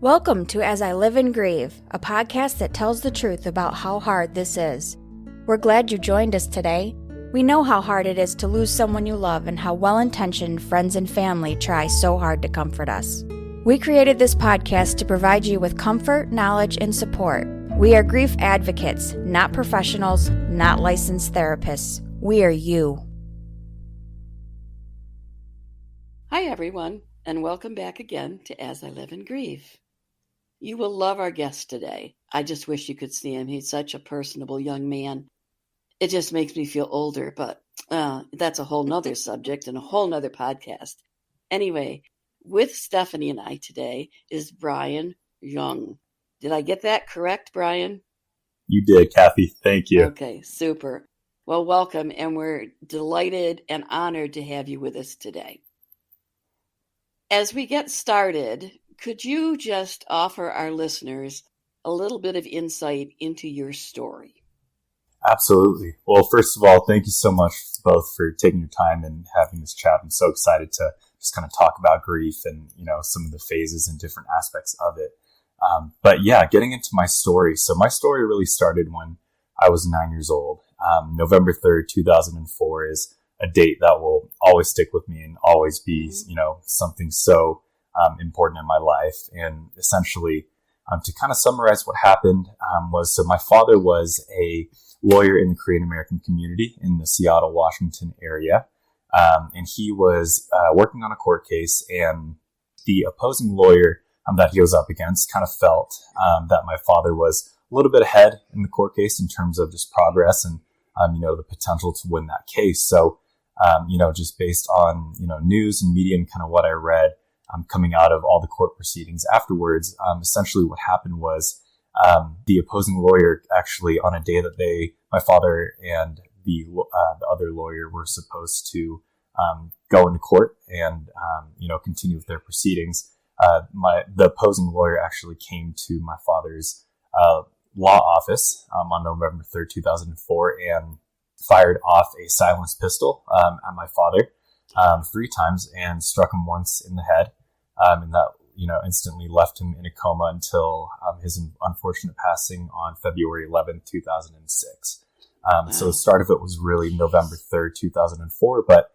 Welcome to As I Live and Grieve, a podcast that tells the truth about how hard this is. We're glad you joined us today. We know how hard it is to lose someone you love and how well-intentioned friends and family try so hard to comfort us. We created this podcast to provide you with comfort, knowledge, and support. We are grief advocates, not professionals, not licensed therapists. We are you. Hi, everyone, and welcome back again to As I Live and Grieve. You will love our guest today. I just wish you could see him. He's such a personable young man. It just makes me feel older, but that's a whole nother subject and a whole nother podcast. Anyway, with Stephanie and I today is Bryan Jung. Did I get that correct, Bryan? You did, Kathy. Thank you. Okay, super. Well, welcome, and we're delighted and honored to have you with us today. As we get started, could you just offer our listeners a little bit of insight into your story? Absolutely. Well, first of all, thank you so much both for taking your time and having this chat. I'm so excited to just kind of talk about grief and, some of the phases and different aspects of it. But yeah, getting into my story. So my story really started when I was 9 years old. November 3rd, 2004 is a date that will always stick with me and always be, something so important in my life. And essentially, to kind of summarize what happened so my father was a lawyer in the Korean American community in the Seattle, Washington area. And he was working on a court case, and the opposing lawyer that he was up against kind of felt that my father was a little bit ahead in the court case in terms of just progress and, the potential to win that case. So, just based on, news and media and kind of what I read coming out of all the court proceedings afterwards, essentially what happened was the opposing lawyer actually on a day that my father and the other lawyer were supposed to go into court and, continue with their proceedings. The opposing lawyer actually came to my father's law office on November 3rd, 2004, and fired off a silenced pistol at my father 3 times and struck him once in the head. And that, instantly left him in a coma until his unfortunate passing on February 11th, 2006. So the start of it was really November 3rd, 2004, but,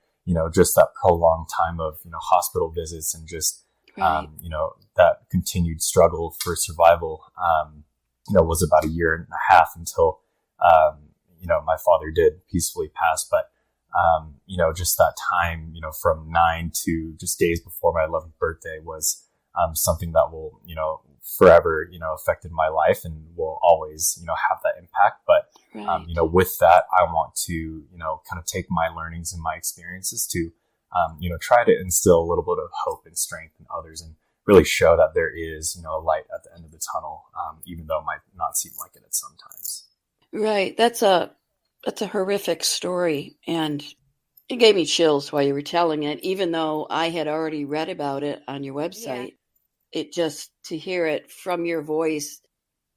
just that prolonged time of, hospital visits and just, Right. That continued struggle for survival, was about a year and a half until, my father did peacefully pass. But, just that time, from 9 to just days before my 11th birthday was something that will, forever, affected my life and will always, have that impact. But, Right. With that, I want to, kind of take my learnings and my experiences to, try to instill a little bit of hope and strength in others and really show that there is, a light at the end of the tunnel, even though it might not seem like it at sometimes. Right. That's a horrific story, and it gave me chills while you were telling it, even though I had already read about it on your website. It just, to hear it from your voice,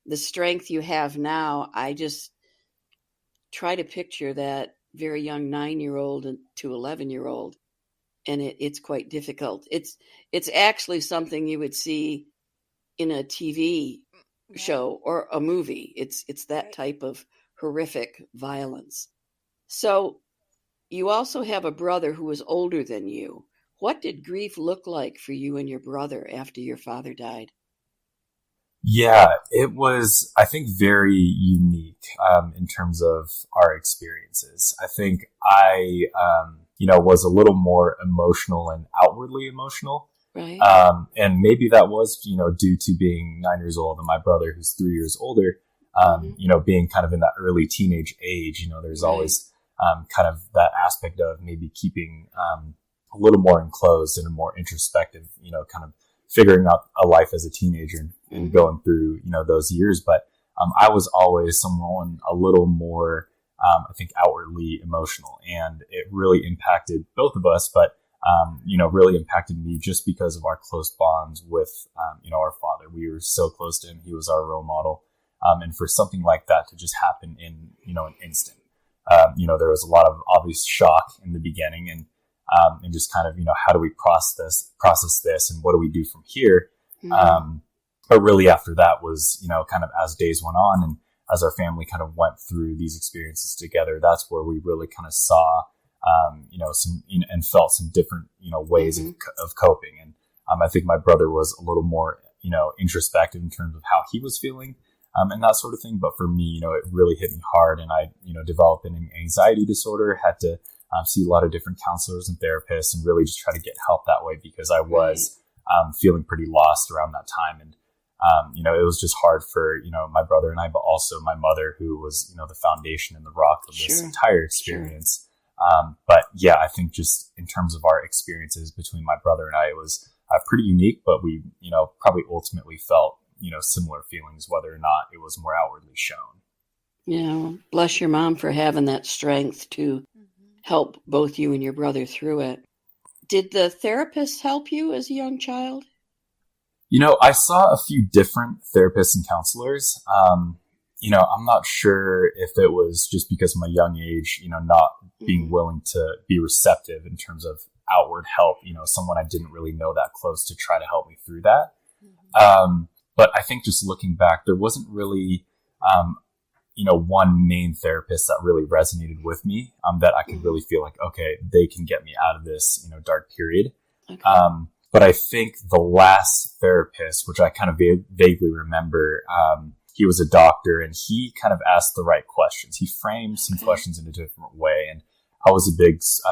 the strength you have now, I just try to picture that very young 9-year-old to 11-year-old, and it's quite difficult. It's actually something you would see in a TV show or a movie. It's that type of horrific violence. So you also have a brother who was older than you. What did grief look like for you and your brother after your father died? Yeah, it was, I think, very unique in terms of our experiences. I think I, was a little more emotional and outwardly emotional. Right. And maybe that was, due to being 9 years old and my brother, who's 3 years older, being kind of in that early teenage age. There's always kind of that aspect of maybe keeping a little more enclosed and a more introspective, kind of figuring out a life as a teenager and going through, those years. But I was always someone a little more, I think, outwardly emotional. And it really impacted both of us, but, really impacted me just because of our close bonds with, our father. We were so close to him. He was our role model. And for something like that to just happen in, an instant, there was a lot of obvious shock in the beginning and just kind of, how do we process this and what do we do from here? But really after that was, kind of as days went on and as our family kind of went through these experiences together, that's where we really kind of saw, some, and felt some different, ways of coping. And I think my brother was a little more, introspective in terms of how he was feeling, and that sort of thing. But for me, it really hit me hard, and I, developed an anxiety disorder, had to see a lot of different counselors and therapists and really just try to get help that way because I was feeling pretty lost around that time. And, it was just hard for, my brother and I, but also my mother, who was, the foundation and the rock of this entire experience. But yeah, I think just in terms of our experiences between my brother and I, it was pretty unique, but we, probably ultimately felt, similar feelings, whether or not it was more outwardly shown. Yeah. Bless your mom for having that strength to help both you and your brother through it. Did the therapist help you as a young child? I saw a few different therapists and counselors. I'm not sure if it was just because of my young age, not being willing to be receptive in terms of outward help, someone I didn't really know that close to try to help me through that. But I think just looking back, there wasn't really, one main therapist that really resonated with me, that I could really feel like, okay, they can get me out of this, dark period. Okay. But I think the last therapist, which I kind of vaguely remember, he was a doctor and he kind of asked the right questions. He framed some questions in a different way. And I was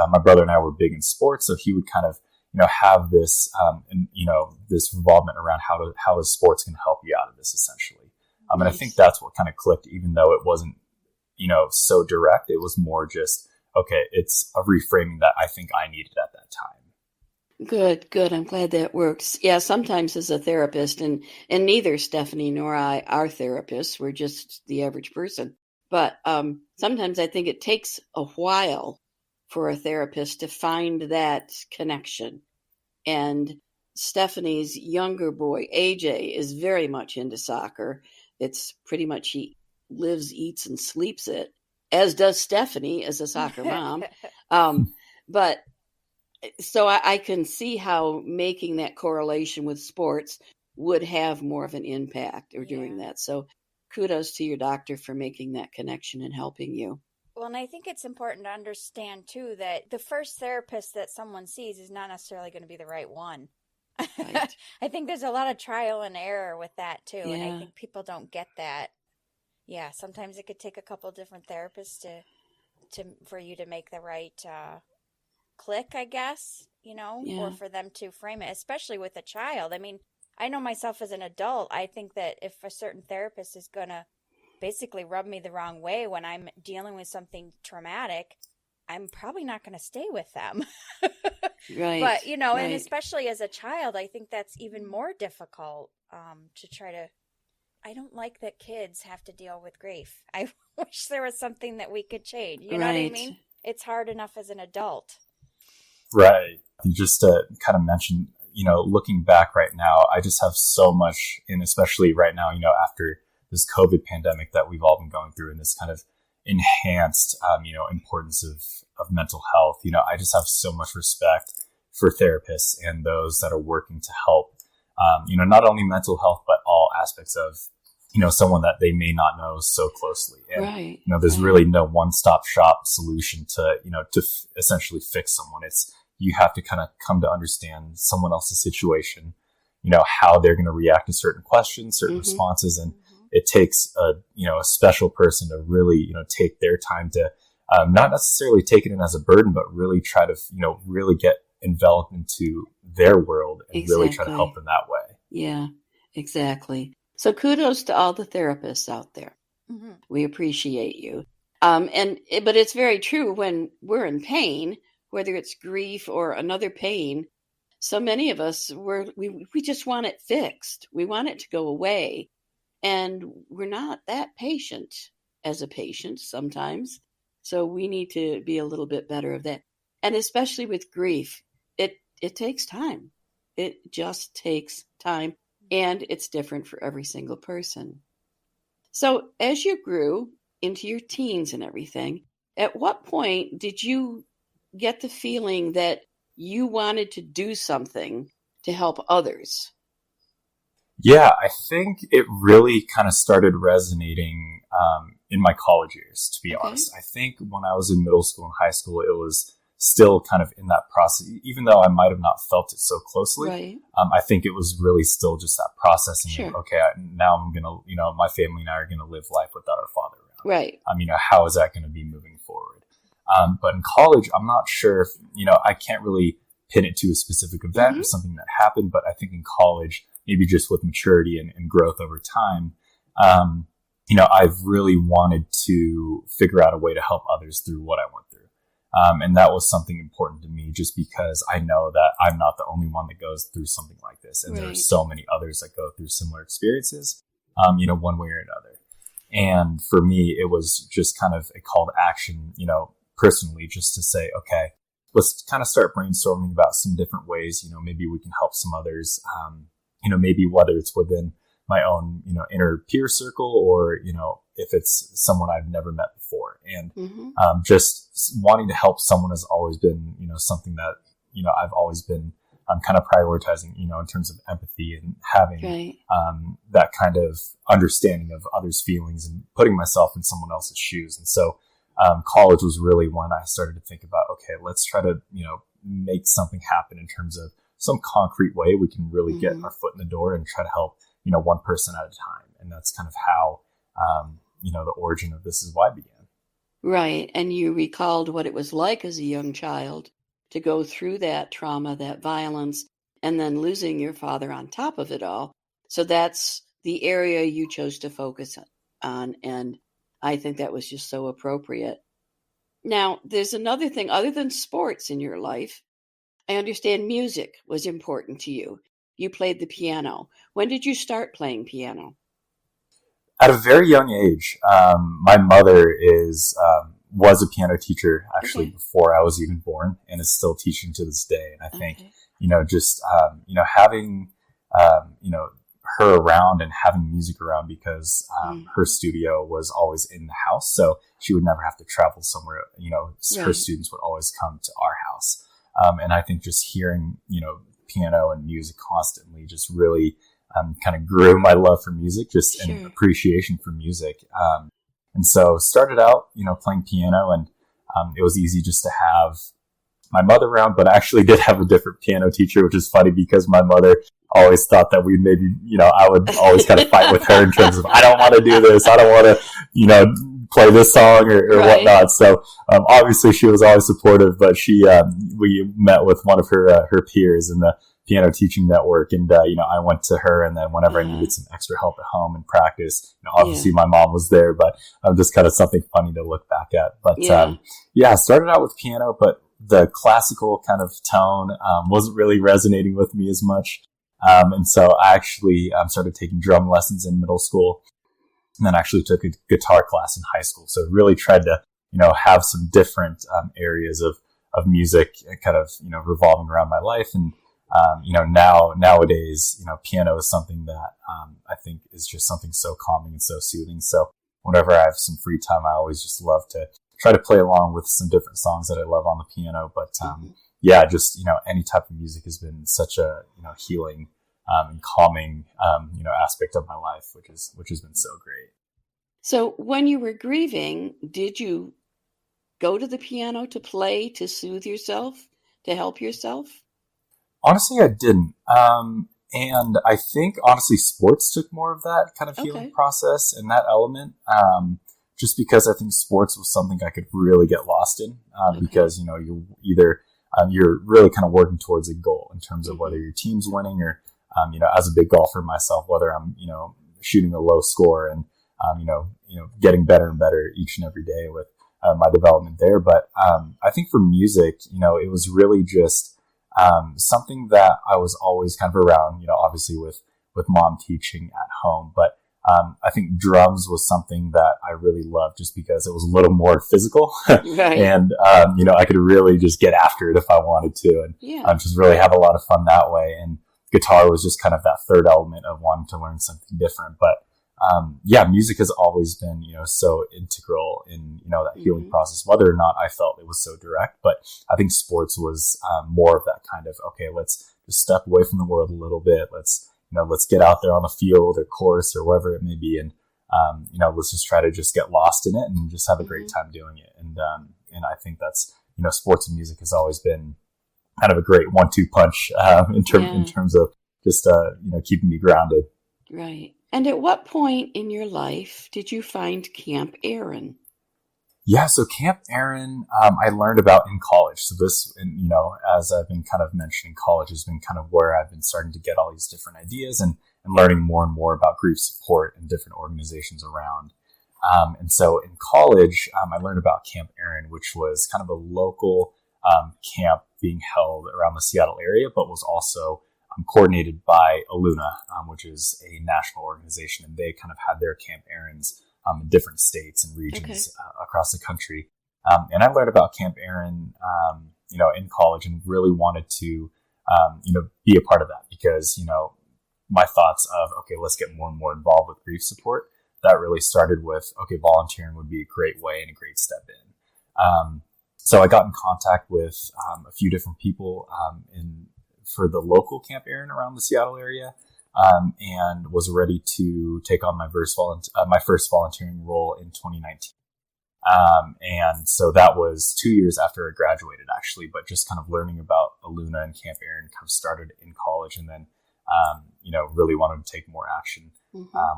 my brother and I were big in sports. So he would kind of, have this, this revolvement around how sports can help you out of this essentially. And I think that's what kind of clicked, even though it wasn't, so direct. It was more just, okay, it's a reframing that I think I needed at that time. Good. I'm glad that works. Yeah, sometimes as a therapist, and neither Stephanie nor I are therapists. We're just the average person. But sometimes I think it takes a while for a therapist to find that connection. And Stephanie's younger boy, AJ, is very much into soccer. It's pretty much he lives, eats, and sleeps it, as does Stephanie as a soccer mom. But so I can see how making that correlation with sports would have more of an impact or doing that. So kudos to your doctor for making that connection and helping you. Well, and I think it's important to understand, too, that the first therapist that someone sees is not necessarily going to be the right one. Right. I think there's a lot of trial and error with that, too. Yeah. And I think people don't get that. Yeah, sometimes it could take a couple different therapists for you to make the right click, I guess, or for them to frame it, especially with a child. I mean, I know myself as an adult, I think that if a certain therapist is going to basically rub me the wrong way when I'm dealing with something traumatic, I'm probably not going to stay with them. Right. But, and especially as a child, I think that's even more difficult to try to. I don't like that kids have to deal with grief. I wish there was something that we could change. You know what I mean? It's hard enough as an adult. Right. You just kind of mentioned, looking back right now, I just have so much, and especially right now, after this COVID pandemic that we've all been going through and this kind of enhanced, importance of mental health, I just have so much respect for therapists and those that are working to help, not only mental health, but all aspects of, someone that they may not know so closely. And, there's really no one-stop shop solution to, essentially fix someone. You have to kind of come to understand someone else's situation, how they're going to react to certain questions, certain responses. And it takes a special person to really, take their time to not necessarily take it in as a burden, but really try to, really get enveloped into their world and really try to help them that way. Yeah, exactly. So kudos to all the therapists out there. We appreciate you. But it's very true when we're in pain, whether it's grief or another pain, so many of us, we just want it fixed. We want it to go away. And we're not that patient as a patient sometimes. So we need to be a little bit better of that. And especially with grief, it takes time. It just takes time. And it's different for every single person. So as you grew into your teens and everything, at what point did you get the feeling that you wanted to do something to help others? Yeah, I think it really kind of started resonating in my college years, to be honest. I think when I was in middle school and high school, it was still kind of in that process, even though I might have not felt it so closely. Right. I think it was really still just that processing. Sure. Of, okay, now I'm going to, my family and I are going to live life without our father around. Right. How is that going to be moving forward? But in college, I'm not sure if, I can't really pin it to a specific event or something that happened, but I think in college, maybe just with maturity and growth over time, I've really wanted to figure out a way to help others through what I went through. And that was something important to me just because I know that I'm not the only one that goes through something like this. And there are so many others that go through similar experiences, one way or another. And for me, it was just kind of a call to action, personally, just to say, okay, let's kind of start brainstorming about some different ways, maybe we can help some others, maybe whether it's within my own, inner peer circle or, if it's someone I've never met before. And just wanting to help someone has always been, something that, I've always been kind of prioritizing, in terms of empathy and having that kind of understanding of others' feelings and putting myself in someone else's shoes. And so college was really when I started to think about, okay, let's try to, make something happen in terms of some concrete way we can really get our foot in the door and try to help, one person at a time. And that's kind of how, the origin of This Is Why began. Right. And you recalled what it was like as a young child to go through that trauma, that violence, and then losing your father on top of it all. So that's the area you chose to focus on. And I think that was just so appropriate. Now, there's another thing other than sports in your life. I understand music was important to you. You played the piano. When did you start playing piano? At a very young age. My mother was a piano teacher actually before I was even born and is still teaching to this day. And I think, just, having, her around and having music around because her studio was always in the house. So she would never have to travel somewhere, her students would always come to our house. And I think just hearing, piano and music constantly just really kind of grew my love for music, just an appreciation for music. And so started out, playing piano and it was easy just to have my mother around, but I actually did have a different piano teacher, which is funny because my mother always thought that we maybe, I would always kind of fight with her in terms of, I don't want to do this. I don't want to, play this song or whatnot. So, obviously she was always supportive, but we met with one of her peers in the piano teaching network. And, I went to her and then whenever I needed some extra help at home and practice, obviously my mom was there, but just kind of something funny to look back at. But, I started out with piano, but the classical kind of tone, wasn't really resonating with me as much. And so I actually started taking drum lessons in middle school and then actually took a guitar class in high school. So really tried to, have some different areas of music kind of, revolving around my life. And, nowadays, piano is something that I think is just something so calming and so soothing. So whenever I have some free time, I always just love to try to play along with some different songs that I love on the piano. But just, any type of music has been such a, healing and calming, aspect of my life, which has been so great. So when you were grieving, did you go to the piano to play, to soothe yourself, to help yourself? Honestly, I didn't. And I think, honestly, sports took more of that kind of healing process and that element. Just because I think sports was something I could really get lost in because, you're either you're really kind of working towards a goal in terms of whether your team's winning or, as a big golfer myself, whether I'm, shooting a low score and, getting better and better each and every day with my development there. But I think for music, it was really just something that I was always kind of around, obviously with mom teaching at home. But I think drums was something that I really loved just because it was a little more physical and, I could really just get after it if I wanted to and just really have a lot of fun that way. And guitar was just kind of that third element of wanting to learn something different. But music has always been, so integral in, that healing process, whether or not I felt it was so direct. But I think sports was more of that kind of, okay, let's just step away from the world a little bit. Let's, let's get out there on the field or course or wherever it may be. And, let's just try to just get lost in it and just have a great time doing it. And I think that's, sports and music has always been kind of a great 1-2 punch, in terms of just, keeping me grounded. Right. And at what point in your life did you find Camp Aaron? Yeah, so Camp Aaron, I learned about in college. So this, as I've been kind of mentioning, college has been kind of where I've been starting to get all these different ideas and learning more and more about grief support and different organizations around. And so in college, I learned about Camp Aaron, which was kind of a local camp being held around the Seattle area, but was also coordinated by Aluna, which is a national organization, and they kind of had their Camp Aarons in different states and regions across the country. And I learned about Camp Aaron, in college, and really wanted to, be a part of that because, my thoughts of, okay, let's get more and more involved with grief support. That really started with, okay, volunteering would be a great way and a great step in. So I got in contact with a few different people for the local Camp Aaron around the Seattle area, and was ready to take on my first volunteering role in 2019. And so that was 2 years after I graduated, actually, but just kind of learning about Aluna and Camp Aaron kind of started in college, and then, really wanted to take more action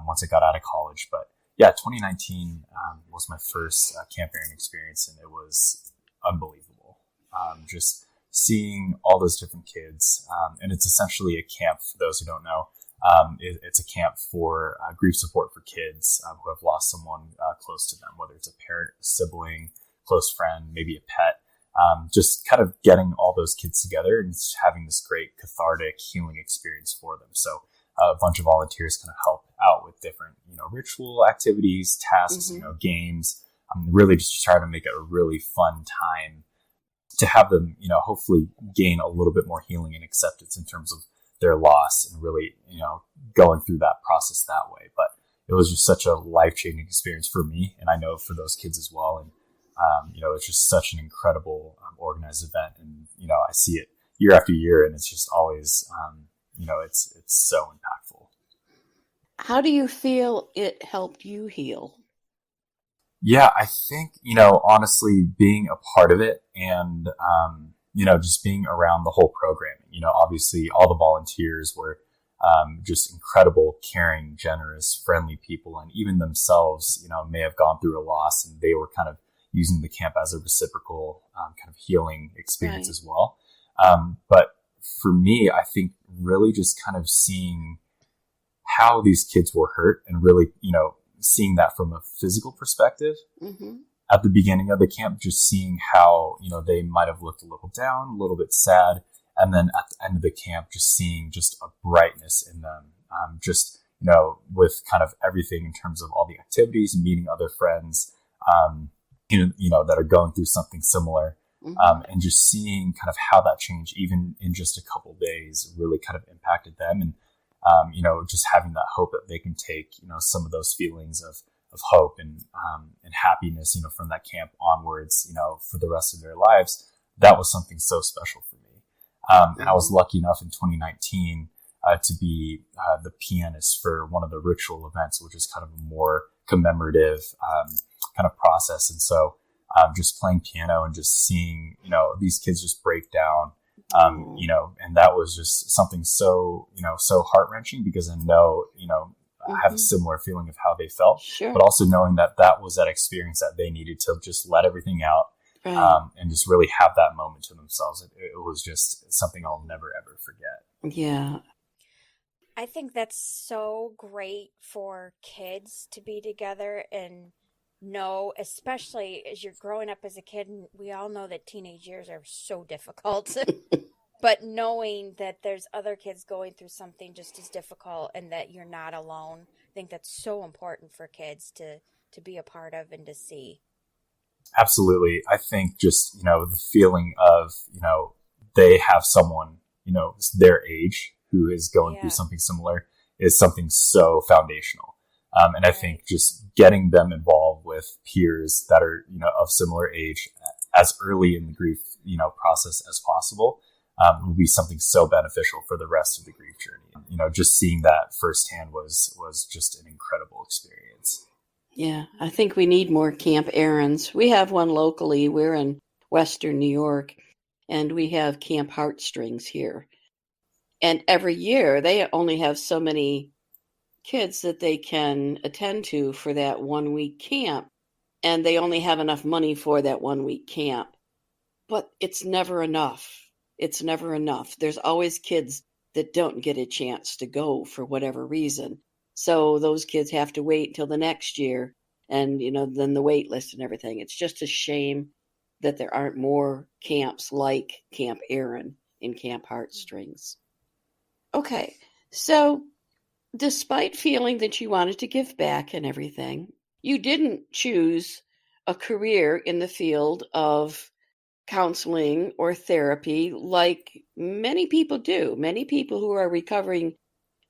once I got out of college. But yeah, 2019 was my first Camp Aaron experience, and it was unbelievable. Just seeing all those different kids. And it's essentially a camp, for those who don't know. It's a camp for grief support for kids who have lost someone close to them, whether it's a parent, a sibling, close friend, maybe a pet. Just kind of getting all those kids together and just having this great cathartic healing experience for them. So a bunch of volunteers kind of help out with different, ritual activities, tasks, games, really just try to make it a really fun time to have them, hopefully gain a little bit more healing and acceptance in terms of their loss and really, going through that process that way. But it was just such a life-changing experience for me, and I know for those kids as well. And, it's just such an incredible organized event. And, I see it year after year, and it's just always, it's so impactful. How do you feel it helped you heal? Yeah, I think, honestly, being a part of it and, just being around the whole programming, obviously all the volunteers were just incredible, caring, generous, friendly people. And even themselves, may have gone through a loss, and they were kind of using the camp as a reciprocal kind of healing experience as well. But for me, I think really just kind of seeing how these kids were hurt and really, seeing that from a physical perspective at the beginning of the camp, just seeing how, they might have looked a little down, a little bit sad. And then at the end of the camp, just seeing just a brightness in them, with kind of everything in terms of all the activities and meeting other friends, that are going through something similar. And just seeing kind of how that change, even in just a couple days, really kind of impacted them. And, just having that hope that they can take, some of those feelings of hope and happiness, from that camp onwards, for the rest of their lives. That was something so special for me. And I was lucky enough in 2019 to be the pianist for one of the ritual events, which is kind of a more commemorative kind of process. And so just playing piano and just seeing, these kids just break down, and that was just something so, so heart-wrenching, because I know, I have a similar feeling of how they felt, but also knowing that that was that experience that they needed to just let everything out, and just really have that moment to themselves. It was just something I'll never, ever forget. Yeah. I think that's so great for kids to be together and know, especially as you're growing up as a kid, and we all know that teenage years are so difficult, but knowing that there's other kids going through something just as difficult and that you're not alone, I think that's so important for kids to be a part of and to see. Absolutely. I think just, the feeling of, they have someone, their age who is going through something similar is something so foundational. And I think just getting them involved with peers that are, of similar age as early in the grief, process as possible, would be something so beneficial for the rest of the grief journey. just seeing that firsthand was just an incredible experience. Yeah, I think we need more Camp Aaron's. We have one locally. We're in Western New York, and we have Camp Heartstrings here. And every year they only have so many kids that they can attend to for that 1 week camp, and they only have enough money for that 1 week camp. But it's never enough. It's never enough. There's always kids that don't get a chance to go for whatever reason. So those kids have to wait till the next year, and then the wait list and everything. It's just a shame that there aren't more camps like Camp Aaron and Camp Heartstrings. Okay, so despite feeling that you wanted to give back and everything, you didn't choose a career in the field of counseling or therapy like many people do. Many people who are recovering,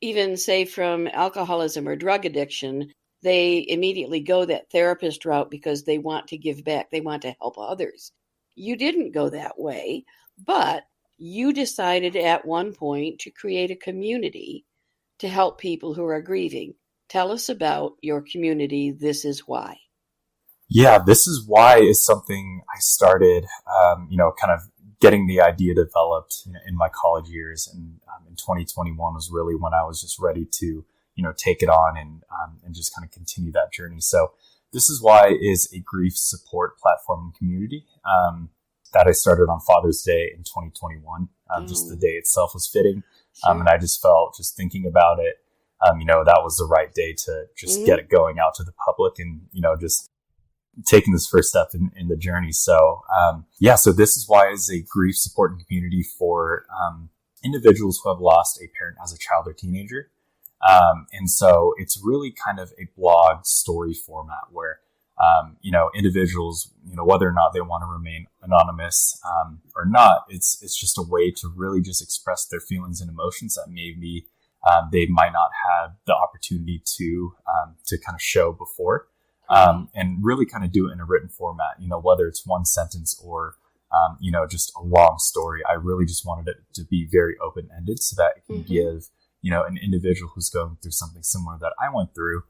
even say from alcoholism or drug addiction, they immediately go that therapist route because they want to give back. They want to help others. You didn't go that way, but you decided at one point to create a community to help people who are grieving. Tell us about your community. This is why. Yeah, This Is Why is something I started, kind of getting the idea developed in my college years. And in 2021 was really when I was just ready to, take it on and just kind of continue that journey. So This Is Why is a grief support platform and community that I started on Father's Day in 2021. Just the day itself was fitting. Sure. And I just felt, just thinking about it, that was the right day to just get it going out to the public and, just taking this first step in the journey. So, so This Is Why is a grief support and community for individuals who have lost a parent as a child or teenager. And so it's really kind of a blog story format where, individuals, whether or not they want to remain anonymous or not, it's just a way to really just express their feelings and emotions that maybe they might not have the opportunity to kind of show before. And really kind of do it in a written format, whether it's one sentence or, just a long story. I really just wanted it to be very open-ended so that it can give, an individual who's going through something similar that I went through,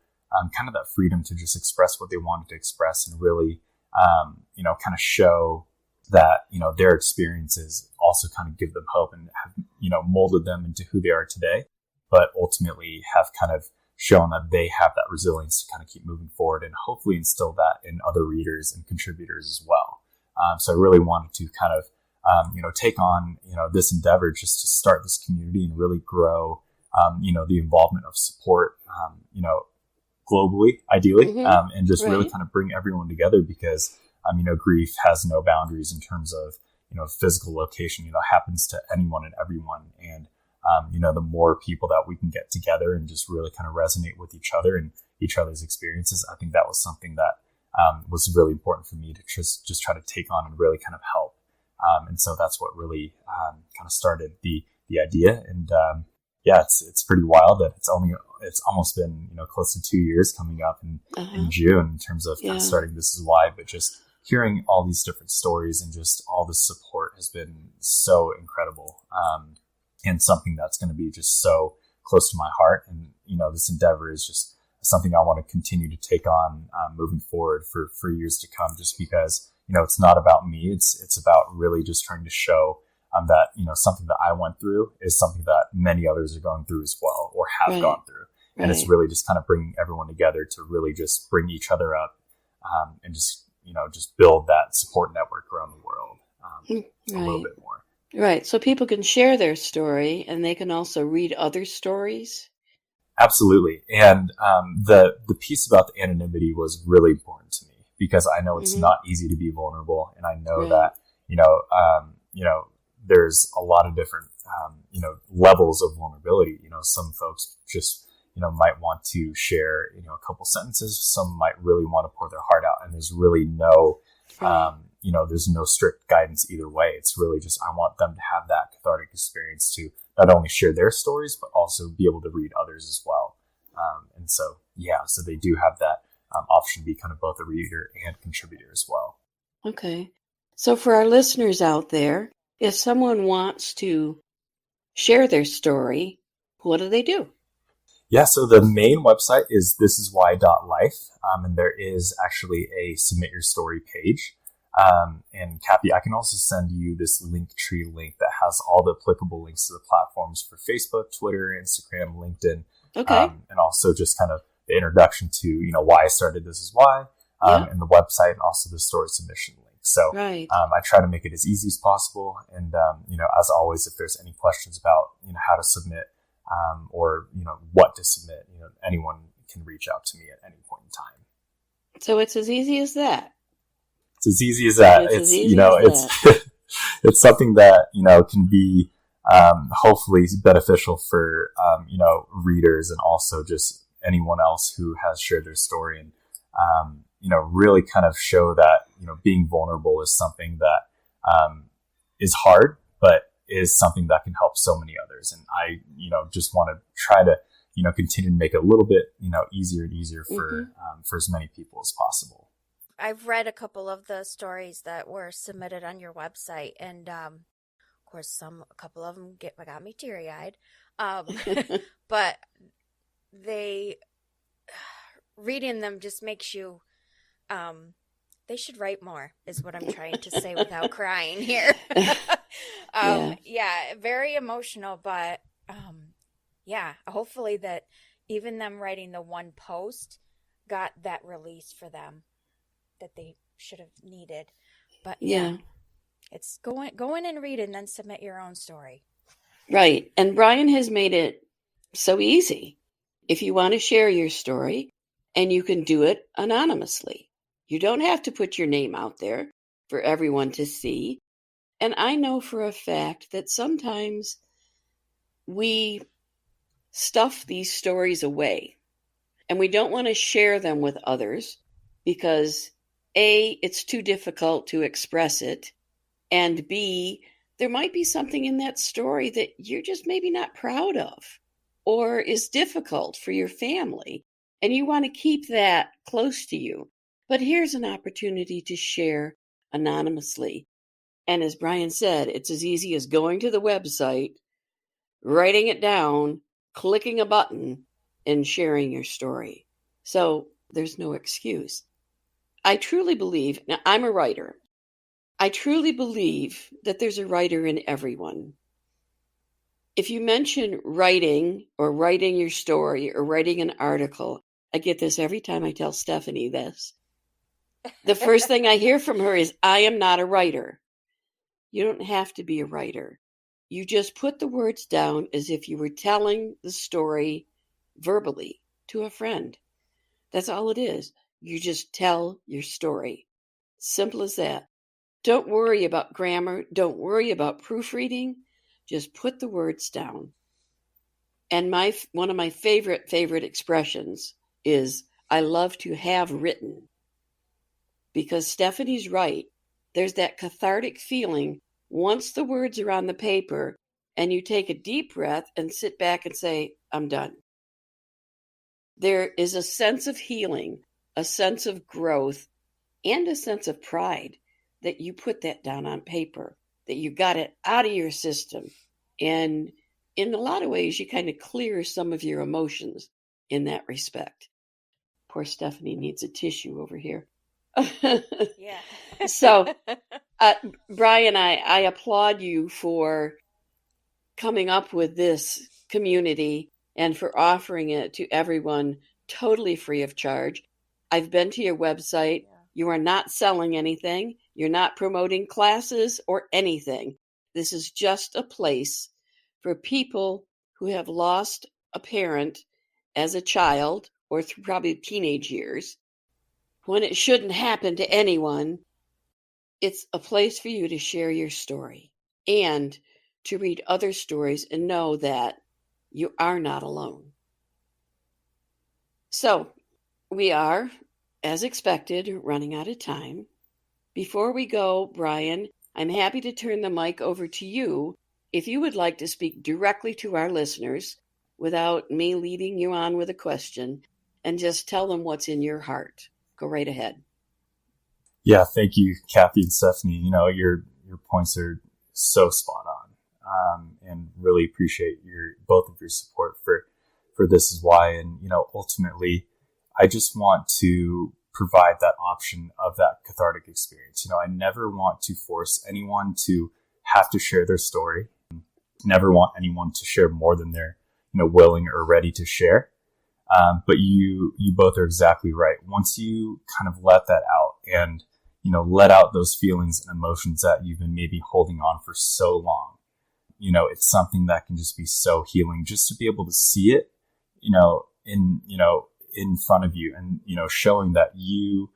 kind of that freedom to just express what they wanted to express and really, kind of show that, their experiences also kind of give them hope and have, molded them into who they are today, but ultimately have kind of shown that they have that resilience to kind of keep moving forward and hopefully instill that in other readers and contributors as well. So I really wanted to kind of, take on, this endeavor just to start this community and really grow, the involvement of support, globally, ideally, and just really kind of bring everyone together because, grief has no boundaries in terms of, physical location, happens to anyone and everyone. And, the more people that we can get together and just really kind of resonate with each other and each other's experiences, I think that was something that was really important for me to just try to take on and really kind of help. And so that's what really kind of started the idea. And it's pretty wild that it's almost been close to 2 years coming up in June in terms of kind of starting This Is Why, but just hearing all these different stories and just all the support has been so incredible. And something that's going to be just so close to my heart. And, this endeavor is just something I want to continue to take on moving forward for years to come, just because, it's not about me. It's about really just trying to show that, something that I went through is something that many others are going through as well, or have gone through. And it's really just kind of bringing everyone together to really just bring each other up and just, just build that support network around the world a little bit more. Right. So people can share their story and they can also read other stories. Absolutely. And the piece about the anonymity was really important to me because I know it's not easy to be vulnerable. And I know that, there's a lot of different, levels of vulnerability. Some folks just, might want to share, a couple sentences. Some might really want to pour their heart out. And there's really no, there's no strict guidance either way. It's really just, I want them to have that cathartic experience to not only share their stories, but also be able to read others as well. And so they do have that option to be kind of both a reader and contributor as well. Okay. So for our listeners out there, if someone wants to share their story, what do they do? Yeah, so the main website is thisiswhy.life, and there is actually a submit your story page. And Kathy, I can also send you this Linktree link that has all the applicable links to the platforms for Facebook, Twitter, Instagram, LinkedIn, Okay. and also just kind of the introduction to, why I started This Is Why, and the website, and also the story submission link. So Right. I try to make it as easy as possible. And, as always, if there's any questions about, how to submit, or, what to submit, anyone can reach out to me at any point in time. So it's as easy as that. It's as easy as that. It's something that, can be, hopefully beneficial for, readers and also just anyone else who has shared their story, and, really kind of show that, being vulnerable is something that, is hard, but is something that can help so many others. And I, just want to try to, continue to make it a little bit, easier and easier for as many people as possible. I've read a couple of the stories that were submitted on your website, and of course, a couple of them got me teary-eyed. But reading them just makes you. They should write more, is what I'm trying to say without crying here. Yeah, very emotional, but hopefully that even them writing the one post got that release for them that they should have needed. But it's going and read and then submit your own story. Right. And Bryan has made it so easy. If you want to share your story, and you can do it anonymously. You don't have to put your name out there for everyone to see. And I know for a fact that sometimes we stuff these stories away and we don't want to share them with others because A, it's too difficult to express it, and B, there might be something in that story that you're just maybe not proud of or is difficult for your family, and you want to keep that close to you. But here's an opportunity to share anonymously. And as Bryan said, it's as easy as going to the website, writing it down, clicking a button, and sharing your story. So there's no excuse. I truly believe, now I'm a writer, I truly believe that there's a writer in everyone. If you mention writing or writing your story or writing an article, I get this every time I tell Stephanie this. The first thing I hear from her is, I am not a writer. You don't have to be a writer. You just put the words down as if you were telling the story verbally to a friend. That's all it is. You just tell your story. Simple as that. Don't worry about grammar. Don't worry about proofreading. Just put the words down. And one of my favorite expressions is, I love to have written. Because Stephanie's right. There's that cathartic feeling once the words are on the paper and you take a deep breath and sit back and say, I'm done. There is a sense of healing, a sense of growth, and a sense of pride that you put that down on paper, that you got it out of your system. And in a lot of ways, you kind of clear some of your emotions in that respect. Poor Stephanie needs a tissue over here. Yeah. So, Bryan, I applaud you for coming up with this community and for offering it to everyone totally free of charge. I've been to your website. You are not selling anything. You're not promoting classes or anything. This is just a place for people who have lost a parent as a child or through probably teenage years, when it shouldn't happen to anyone. It's a place for you to share your story and to read other stories and know that you are not alone. So we are, as expected, running out of time. Before we go, Bryan, I'm happy to turn the mic over to you if you would like to speak directly to our listeners without me leading you on with a question, and just tell them what's in your heart. Go right ahead. Yeah, thank you, Kathy and Stephanie. Your points are so spot on. and really appreciate both of your support for This Is Why. And, ultimately, I just want to provide that option of that cathartic experience. I never want to force anyone to have to share their story. Never want anyone to share more than they're, willing or ready to share. But you both are exactly right. Once you kind of let that out and, let out those feelings and emotions that you've been maybe holding on for so long, it's something that can just be so healing, just to be able to see it, in front of you, and, showing that you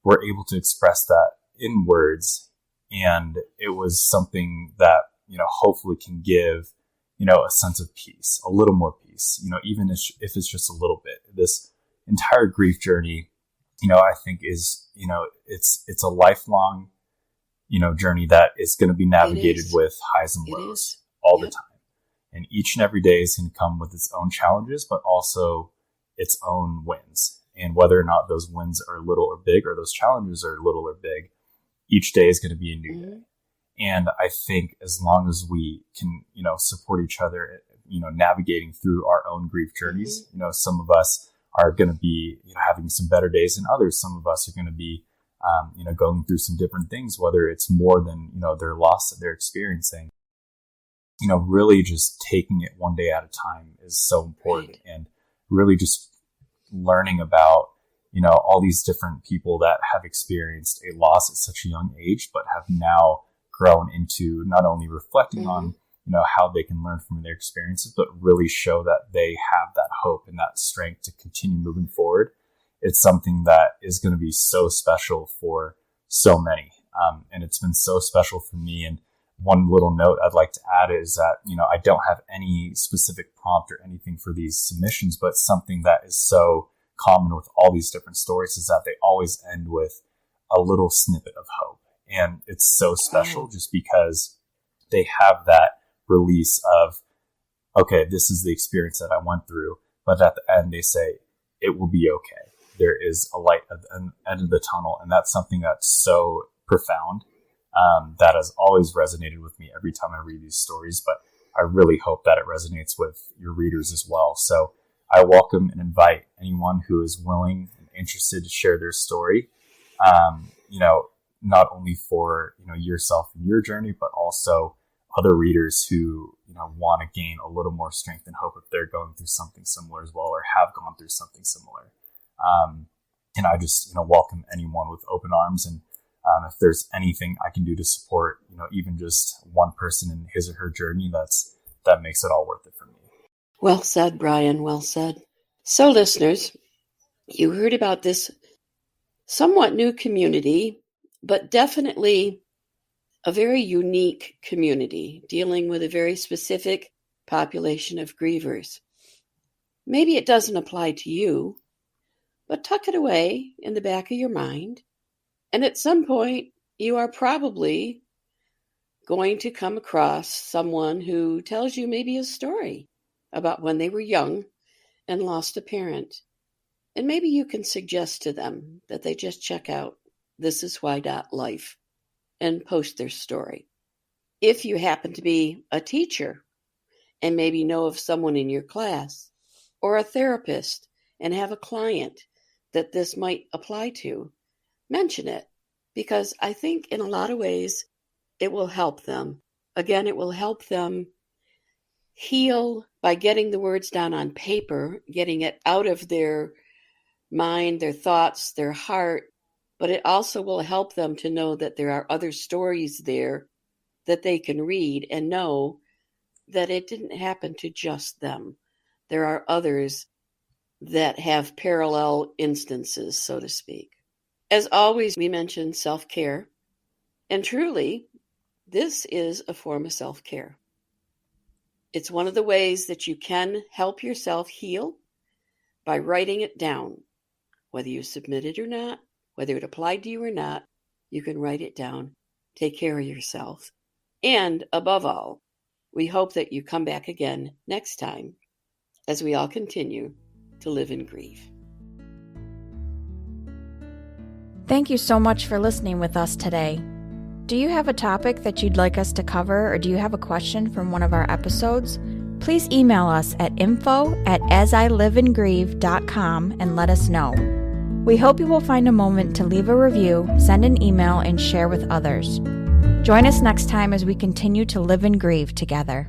were able to express that in words. And it was something that, hopefully can give, a sense of peace, a little more peace, even if it's just a little bit. This entire grief journey, I think is, it's a lifelong, journey that is going to be navigated with highs and lows all the time. And each and every day is going to come with its own challenges, but also its own wins. And whether or not those wins are little or big, or those challenges are little or big, each day is going to be a new day. And I think as long as we can, support each other, navigating through our own grief journeys, some of us are going to be having some better days than others. Some of us are going to be, going through some different things, whether it's more than, their loss that they're experiencing. Really just taking it one day at a time is so important. Right. And really just learning about, all these different people that have experienced a loss at such a young age, but have now grown into not only reflecting on, how they can learn from their experiences, but really show that they have that hope and that strength to continue moving forward. It's something that is going to be so special for so many. And it's been so special for me. And one little note I'd like to add is that, I don't have any specific prompt or anything for these submissions, but something that is so common with all these different stories is that they always end with a little snippet of hope. And it's so special just because they have that release of, okay, this is the experience that I went through. But at the end, they say, it will be okay. There is a light at the end of the tunnel. And that's something that's so profound. That has always resonated with me every time I read these stories, but I really hope that it resonates with your readers as well. So I welcome and invite anyone who is willing and interested to share their story, not only for, yourself and your journey, but also other readers who, want to gain a little more strength and hope if they're going through something similar as well, or have gone through something similar. And I just, welcome anyone with open arms. And if there's anything I can do to support, even just one person in his or her journey, that makes it all worth it for me. Well said, Bryan. Well said. So, listeners, you heard about this somewhat new community, but definitely a very unique community dealing with a very specific population of grievers. Maybe it doesn't apply to you, but tuck it away in the back of your mind. And at some point, you are probably going to come across someone who tells you maybe a story about when they were young and lost a parent. And maybe you can suggest to them that they just check out thisiswhy.life and post their story. If you happen to be a teacher and maybe know of someone in your class, or a therapist and have a client that this might apply to, mention it, because I think in a lot of ways it will help them. Again, it will help them heal by getting the words down on paper, getting it out of their mind, their thoughts, their heart, but it also will help them to know that there are other stories there that they can read and know that it didn't happen to just them. There are others that have parallel instances, so to speak. As always, we mention self-care, and truly, this is a form of self-care. It's one of the ways that you can help yourself heal by writing it down. Whether you submit it or not, whether it applied to you or not, you can write it down. Take care of yourself. And above all, we hope that you come back again next time as we all continue to live in grief. Thank you so much for listening with us today. Do you have a topic that you'd like us to cover, or do you have a question from one of our episodes? Please email us at info@asiliveandgrieve.com and let us know. We hope you will find a moment to leave a review, send an email, and share with others. Join us next time as we continue to live and grieve together.